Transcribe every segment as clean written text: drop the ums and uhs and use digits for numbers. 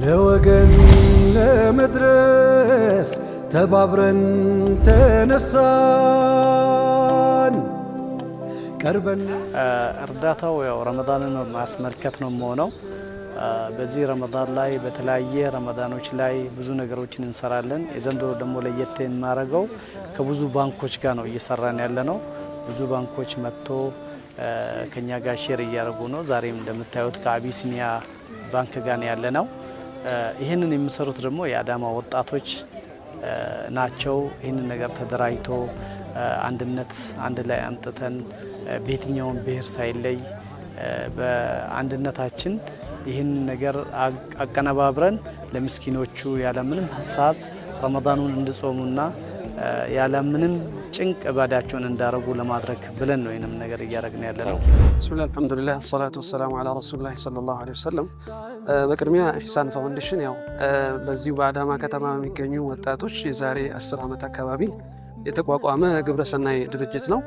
ለወገን ለመድረስ ተባብረን ተነሳን ቀርበን እርዳታው ያው ረመዳንን ማስመልከት ነው የሚሆነው። በዚህ ረመዳን ላይ በተለያየ ረመዳኖች ላይ ብዙ ነገሮችን እንሰራለን። የዘንድሮ ደግሞ ለየት የሚያደርገው ከብዙ ባንኮች ጋር ነው እየሰራን ያለነው። ብዙ ባንኮች መጥቶ ከኛ ጋር ሼር እያደረጉ ነው። ዛሬም እንደምታዩት ከአቢሲኒያ ባንክ ጋር ያለነው። ይህንን የሚሰሩት ደግሞ የአዳማ ወጣቶች ናቸው። ይህንን ነገር ተደራጅቶ አንድነት አንድ ላይ አምጥተን በየትኛውም ብሔር ሳይለይ በአንድነታችን ይህን ነገር አቀነባብረን ለምስኪኖቹ ያለምንም ሀሳብ ረመዳኑን እንዲጾሙና ያለምንም ጭንቅ ባዳቸውን እንዳረጉ ለማድረግ ብለን ነው ይህንም ነገር እያደረግን ያለነው። ቢስሚላህ አልሐምዱሊላህ ሰላቱ ወሰላሙ ዐላ ረሱሊላህ ሰለላሁ ዐለይሂ ወሰለም። በቅድሚያ ኢህሳን ፋውንዴሽን ያው በዚሁ በአዳማ ከተማ የሚገኙ ወጣቶች የዛሬ 10 ዓመት አካባቢ የተቋቋመ ግብረሰናይ ድርጅት ነው።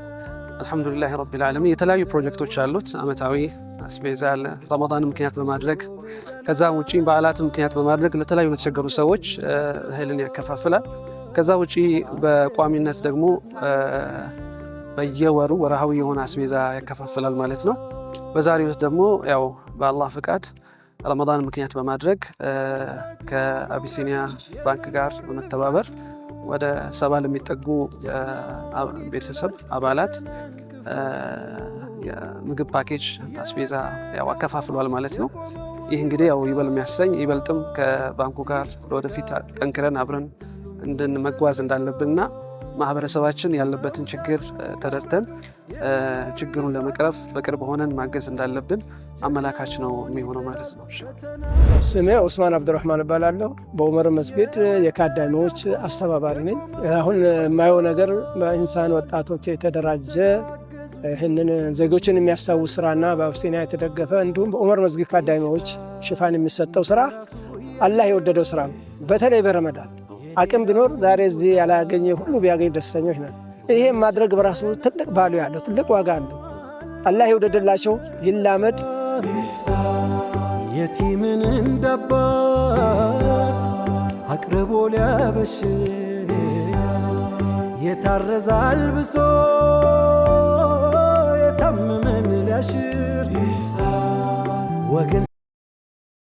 አልሐምዱሊላህ ረቢል ዓለሚን የተለያዩ ፕሮጀክቶች አሉት። አመታዊ አስቤዛ ረመዳን ምክንያት በማድረግ ከዛ ውጪ በዓላት ምክንያት በማድረግ ለተለያዩ ለተቸገሩ ሰዎች እህልን ያከፋፍላል። ከዛ ውጪ በቋሚነት ደግሞ በየወሩ ወርሃዊ የሆነ አስቤዛ ያከፋፍላል ማለት ነው። በዛሬው ደግሞ ያው በአላህ ፍቃድ ረመዳን ምክንያት በማድረግ ከአቢሲኒያ ባንክ ጋር በመተባበር ወደ 70 ለሚጠጉ ቤተሰብ አባላት የምግብ ፓኬጅ አስቤዛ ያው አከፋፍሏል ማለት ነው። ይህ እንግዲህ ያው ይበል የሚያሰኝ ይበልጥም ከባንኩ ጋር ወደፊት ጠንክረን አብረን እንድንመጓዝ እንዳለብንና ማህበረሰባችን ያለበትን ችግር ተደርተን ችግሩን ለመቅረፍ በቅርብ ሆነን ማገዝ እንዳለብን አመላካች ነው የሚሆነው ማለት ነው። ስሜ ኡስማን አብዱራህማን እባላለሁ። በኡመር መስጊድ የካዳሚዎች አስተባባሪ ነኝ። አሁን የማየው ነገር በኢንሳን ወጣቶች የተደራጀ ይህንን ዜጎችን የሚያስታውስ ስራና በአቢሲኒያ የተደገፈ እንዲሁም በኡመር መስጊድ ካዳሚዎች ሽፋን የሚሰጠው ስራ አላህ የወደደው ስራ ነው። በተለይ በረመዳን አቅም ቢኖር ዛሬ እዚህ ያላገኘ ሁሉ ቢያገኝ ደስተኞች ነን። ይሄን ማድረግ በራሱ ትልቅ ቫሉ ያለው ትልቅ ዋጋ አለው። አላህ ይወደደላቸው ይላመድ። የቲምን እንዳባት አቅርቦ ሊያበሽር የታረዘ አልብሶ የታመመን ሊያሽር ወገን